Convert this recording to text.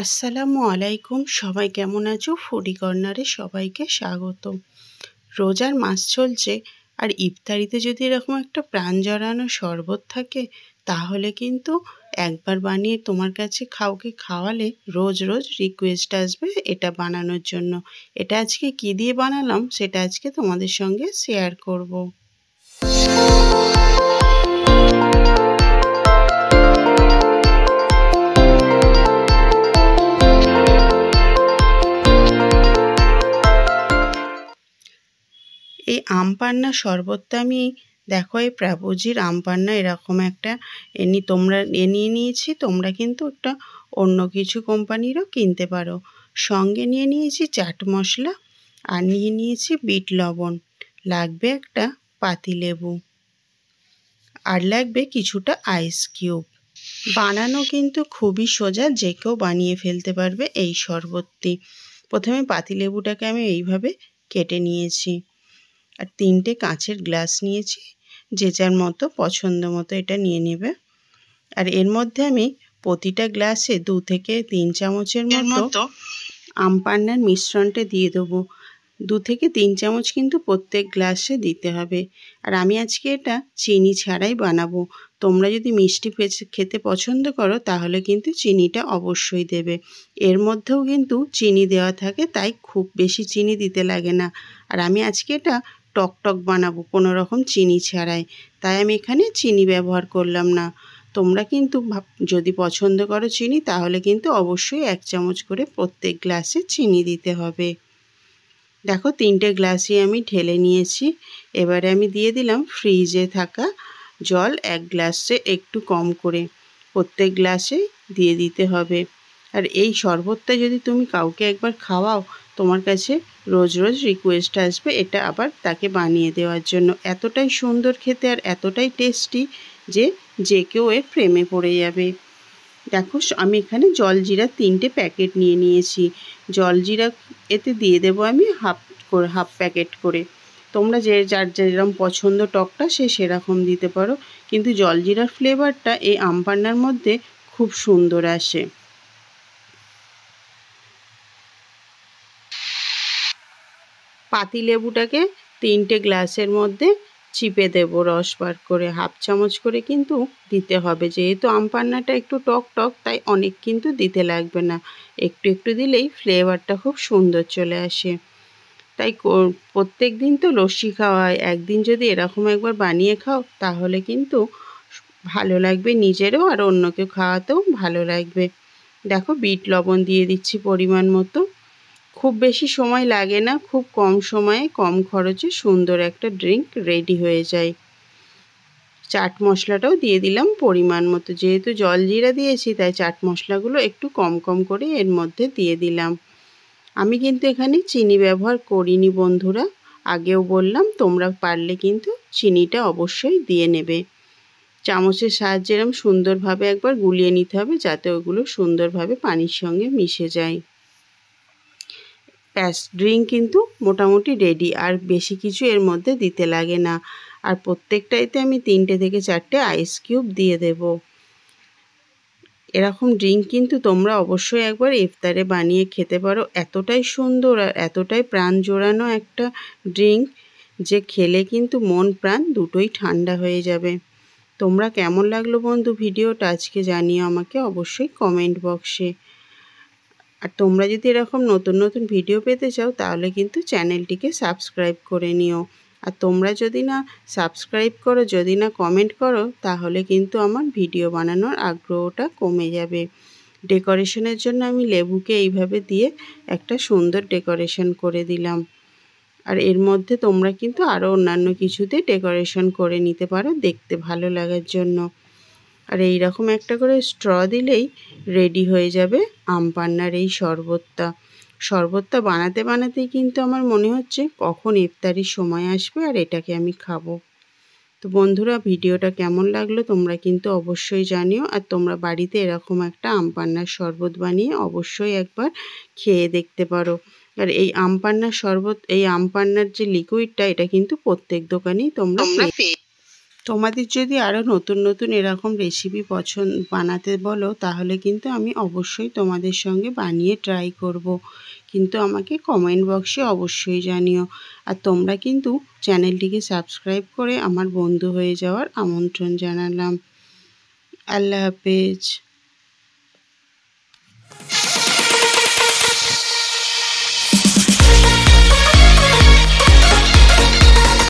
আসসালামু আলাইকুম। সবাই কেমন আছো? ফুডি কর্নারে সবাইকে স্বাগত। রোজার মাস চলছে, আর ইফতারিতে যদি এরকম একটা প্রাণ জড়ানো শরবত থাকে, তাহলে কিন্তু একবার বানিয়ে তোমার কাছে কাউকে খাওয়ালে রোজ রোজ রিকোয়েস্ট আসবে এটা বানানোর জন্য। এটা আজকে কী দিয়ে বানালাম সেটা আজকে তোমাদের সঙ্গে শেয়ার করব। এই আম পান্না শরবতটা আমি দেখো এই প্রাবুজির আম পান্না এরকম একটা তোমরা নিয়ে নিয়েছি। তোমরা কিন্তু একটা অন্য কিছু কোম্পানিরও কিনতে পারো। সঙ্গে নিয়ে নিয়েছি চাট মশলা, আর নিয়ে নিয়েছি বিট লবণ, লাগবে একটা পাতিলেবু, আর লাগবে কিছুটা আইস কিউব। বানানো কিন্তু খুবই সোজা, যে কেউ বানিয়ে ফেলতে পারবে এই শরবতটি। প্রথমে পাতিলেবুটাকে আমি এইভাবে কেটে নিয়েছি, আর 3টে কাঁচের গ্লাস নিয়েছি, যে যার মতো পছন্দ মতো এটা নিয়ে নেবে। আর এর মধ্যে আমি প্রতিটা গ্লাসে 2 থেকে 3 চামচের মতো আম পান্নার মিশ্রণটা দিয়ে দেবো। 2 থেকে 3 চামচ কিন্তু প্রত্যেক গ্লাসে দিতে হবে। আর আমি আজকে এটা চিনি ছাড়াই বানাবো। তোমরা যদি মিষ্টি খেতে পছন্দ করো তাহলে কিন্তু চিনিটা অবশ্যই দেবে। এর মধ্যেও কিন্তু চিনি দেওয়া থাকে, তাই খুব বেশি চিনি দিতে লাগে না। আর আমি আজকে এটা টক বানাবো কোনো রকম চিনি ছাড়াই, তাই আমি এখানে চিনি ব্যবহার করলাম না। তোমরা কিন্তু যদি পছন্দ করো চিনি, তাহলে কিন্তু অবশ্যই 1 চামচ করে প্রত্যেক গ্লাসে চিনি দিতে হবে। দেখো 3টে গ্লাসই আমি ঢেলে নিয়েছি। এবারে আমি দিয়ে দিলাম ফ্রিজে থাকা জল 1 গ্লাসে একটু কম করে প্রত্যেক গ্লাসে দিয়ে দিতে হবে। আর এই শরবতটা যদি তুমি কাউকে একবার খাওয়াও, তোমার কাছে রোজ রোজ রিকোয়েস্ট আসবে এটা আবার তাকে বানিয়ে দেওয়ার জন্য। এতটাই সুন্দর খেতে আর এতটাই টেস্টি যে কেউ এর প্রেমে পড়ে যাবে। দেখো আমি এখানে জলজিরা 3টে প্যাকেট নিয়ে নিয়েছি। জলজিরা এতে দিয়ে দেবো আমি হাফ প্যাকেট করে। তোমরা যার যেরকম পছন্দ টকটা সে সেরকম দিতে পারো, কিন্তু জলজিরার ফ্লেভারটা এই আম পান্নার মধ্যে খুব সুন্দর আসে। পাতিলেবুটাকে 3টে গ্লাসের মধ্যে চিপে দেবো রস বার করে, 1/2 চামচ করে কিন্তু দিতে হবে। যেহেতু আম পান্নাটা একটু টক তাই অনেক কিন্তু দিতে লাগবে না, একটু একটু দিলেই ফ্লেভারটা খুব সুন্দর চলে আসে। তাই প্রত্যেক দিন তো লস্যি খাওয়া হয়, একদিন যদি এরকম একবার বানিয়ে খাও তাহলে কিন্তু ভালো লাগবে নিজেরও, আর অন্যকে খাওয়াতেও ভালো লাগবে। দেখো বিট লবণ দিয়ে দিচ্ছি পরিমাণ মতো। খুব বেশি সময় লাগে না, খুব কম সময়ে কম খরচে সুন্দর একটা ড্রিঙ্ক রেডি হয়ে যায়। চাট মশলাটাও দিয়ে দিলাম পরিমাণ মতো, যেহেতু জলজিরা দিয়েছি তাই চাট মশলাগুলো একটু কম করে এর মধ্যে দিয়ে দিলাম। আমি কিন্তু এখানে চিনি ব্যবহার করিনি বন্ধুরা, আগেও বললাম, তোমরা পারলে কিন্তু চিনিটা অবশ্যই দিয়ে নেবে। চামচের সাহায্যে এরকম সুন্দরভাবে একবার গুলিয়ে নিতে হবে, যাতে ওগুলো সুন্দরভাবে পানির সঙ্গে মিশে যায়। ব্যাস, ড্রিঙ্ক কিন্তু মোটামুটি রেডি, আর বেশি কিছু এর মধ্যে দিতে লাগে না। আর প্রত্যেকটাইতে আমি 3টে থেকে 4টে আইস কিউব দিয়ে দেব। এরকম ড্রিঙ্ক কিন্তু তোমরা অবশ্যই একবার ইফতারে বানিয়ে খেতে পারো। এতটাই সুন্দর আর এতটাই প্রাণ জোড়ানো একটা ড্রিঙ্ক যে খেলে কিন্তু মন প্রাণ দুটোই ঠান্ডা হয়ে যাবে। তোমরা কেমন লাগলো বন্ধু ভিডিওটা আজকে জানিও আমাকে অবশ্যই কমেন্ট বক্সে। আর তোমরা যদি এরকম নতুন ভিডিও পেতে চাও তাহলে কিন্তু চ্যানেলটিকে সাবস্ক্রাইব করে নিও। আর তোমরা যদি না সাবস্ক্রাইব করো, যদি না কমেন্ট করো, তাহলে কিন্তু আমার ভিডিও বানানোর আগ্রহটা কমে যাবে। ডেকোরেশনের জন্য আমি লেবুকে এইভাবে দিয়ে একটা সুন্দর ডেকোরেশন করে দিলাম। আর এর মধ্যে তোমরা কিন্তু আরও অন্যান্য কিছুতে ডেকোরেশন করে নিতে পারো দেখতে ভালো লাগার জন্য। আর এই রকম একটা করে স্ট্র দিলেই রেডি হয়ে যাবে আম পান্নার এই শরবতটা বানাতেই কিন্তু আমার মনে হচ্ছে কখন ইফতারির সময় আসবে আর এটাকে আমি খাবো। তো বন্ধুরা ভিডিওটা কেমন লাগলো তোমরা কিন্তু অবশ্যই জানিও। আর তোমরা বাড়িতে এরকম একটা আম পান্নার শরবত বানিয়ে অবশ্যই একবার খেয়ে দেখতে পারো। আর এই আম পান্নার শরবত, এই আম পান্নার যে লিকুইডটা, এটা কিন্তু প্রত্যেক দোকানেই তোমরা তোমাদের যদি আরও নতুন নতুন এরকম রেসিপি বানাতে বলো তাহলে কিন্তু আমি অবশ্যই তোমাদের সঙ্গে বানিয়ে ট্রাই করব। কিন্তু আমাকে কমেন্ট বক্সে অবশ্যই জানিও। আর তোমরা কিন্তু চ্যানেলটিকে সাবস্ক্রাইব করে আমার বন্ধু হয়ে যাওয়ার আমন্ত্রণ জানালাম। আল্লাহ হাফেজ।